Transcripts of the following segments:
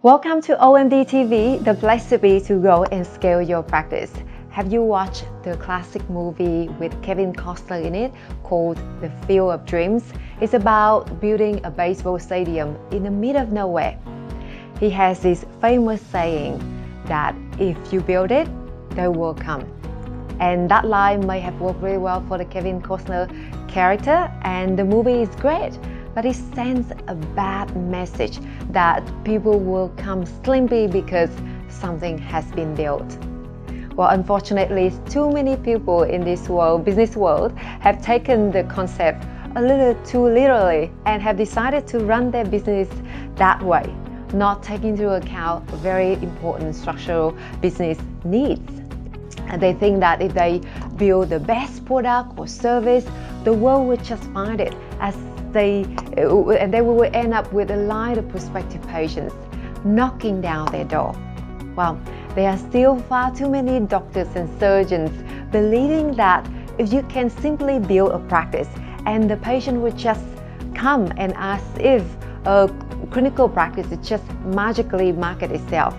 Welcome to OMD TV, the place to be to grow and scale your practice. Have you watched the classic movie with Kevin Costner in it called The Field of Dreams? It's about building a baseball stadium in the middle of nowhere. He has this famous saying that if you build it, they will come. And that line may have worked really well for the Kevin Costner character, and the movie is great. But it sends a bad message that people will come simply because something has been built. Well, unfortunately, too many people in this world, business world, have taken the concept a little too literally and have decided to run their business that way, not taking into account very important structural business needs. And they think that if they build the best product or service, the world will just find it and they will end up with a line of prospective patients knocking down their door. Well, there are still far too many doctors and surgeons believing that if you can simply build a practice and the patient will just come, and as if a clinical practice is just magically market itself.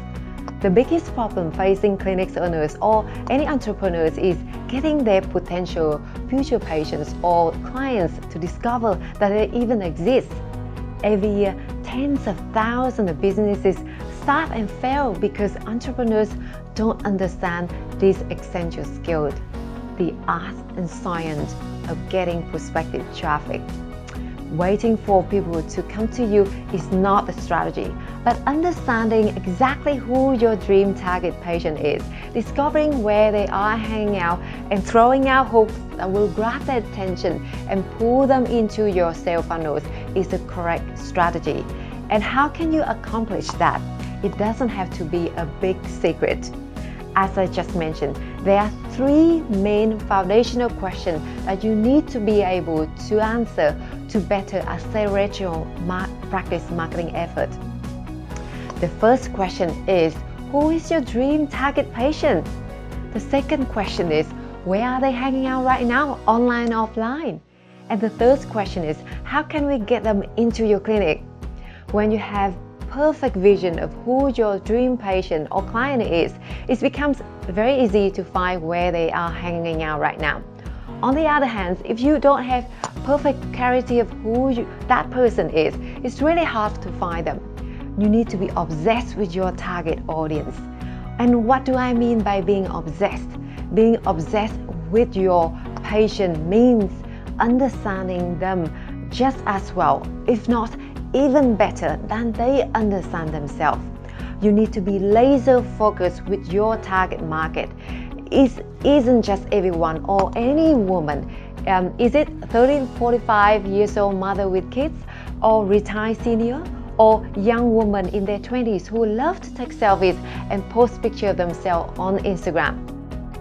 The biggest problem facing clinics owners or any entrepreneurs is getting their potential future patients or clients to discover that they even exist. Every year, tens of thousands of businesses start and fail because entrepreneurs don't understand this essential skill, the art and science of getting prospective traffic. Waiting for people to come to you is not the strategy, but understanding exactly who your dream target patient is, discovering where they are hanging out, and throwing out hooks that will grab their attention and pull them into your sales funnels is the correct strategy. And how can you accomplish that? It doesn't have to be a big secret. As I just mentioned, there are three main foundational questions that you need to be able to answer to better accelerate your practice marketing effort. The first question is, who is your dream target patient? The second question is, where are they hanging out right now, online, offline? And the third question is, how can we get them into your clinic? When you have perfect vision of who your dream patient or client is, it becomes very easy to find where they are hanging out right now. On the other hand, if you don't have perfect clarity of who that person is, it's really hard to find them. You need to be obsessed with your target audience. And what do I mean by being obsessed? Being obsessed with your patient means understanding them just as well, if not even better than they understand themselves. You need to be laser focused with your target market. It isn't just everyone or any woman. Is it 30, 45 years old mother with kids, or retired senior, or young woman in their 20s who love to take selfies and post pictures of themselves on Instagram?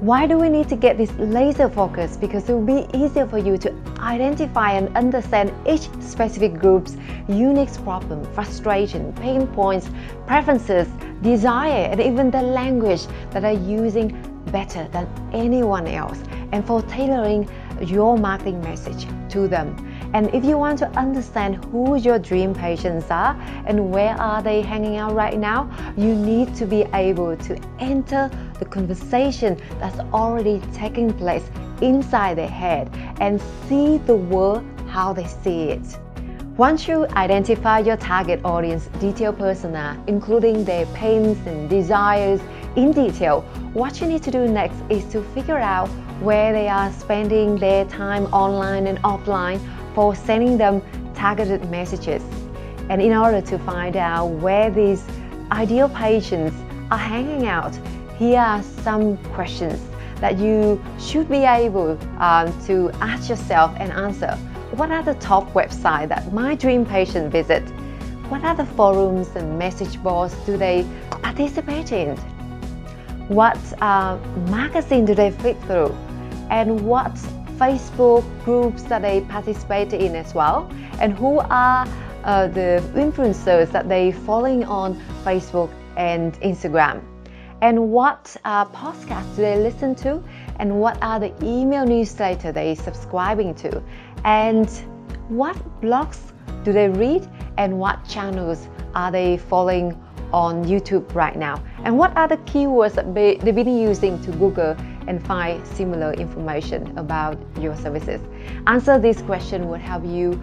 Why do we need to get this laser focus? Because it will be easier for you to identify and understand each specific group's unique problem, frustration, pain points, preferences, desire, and even the language that are using better than anyone else, and for tailoring your marketing message to them. And if you want to understand who your dream patients are and where are they hanging out right now, you need to be able to enter the conversation that's already taking place inside their head and see the world how they see it. Once you identify your target audience detailed persona, including their pains and desires in detail, what you need to do next is to figure out where they are spending their time online and offline for sending them targeted messages. And in order to find out where these ideal patients are hanging out, here are some questions that you should be able to ask yourself and answer. What are the top websites that my dream patient visit? What are the forums and message boards do they participate in? What magazine do they flip through? And what Facebook groups that they participate in as well? And who are the influencers that they following on Facebook and Instagram? And what podcasts do they listen to? And what are the email newsletters they subscribing to? And what blogs do they read? And what channels are they following on YouTube right now? And what are the keywords that they've been using to Google and find similar information about your services? Answer this question would help you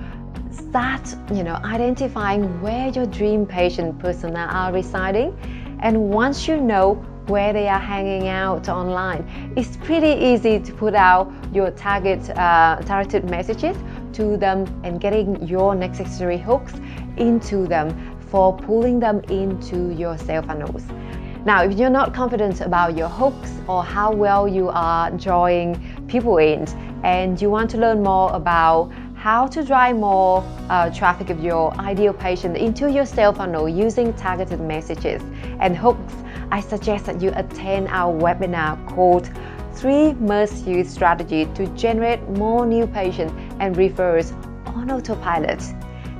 start identifying where your dream patient persona are residing. And once you know where they are hanging out online, it's pretty easy to put out your targeted messages to them and getting your necessary hooks into them for pulling them into your sales funnels. Now, if you're not confident about your hooks or how well you are drawing people in, and you want to learn more about how to drive more traffic of your ideal patient into your sales funnel using targeted messages and hooks, I suggest that you attend our webinar called 3 Must-Use Strategy to Generate More New Patients and Referrals on Autopilot.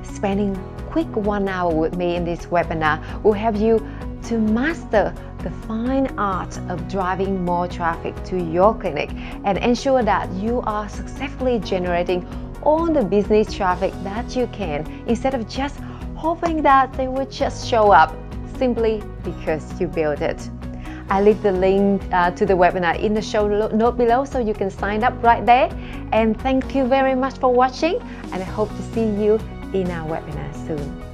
Spending quick 1 hour with me in this webinar will help you to master the fine art of driving more traffic to your clinic and ensure that you are successfully generating all the business traffic that you can, instead of just hoping that they will just show up simply because you built it. I leave the link to the webinar in the show note below so you can sign up right there. And thank you very much for watching, and I hope to see you in our webinar soon.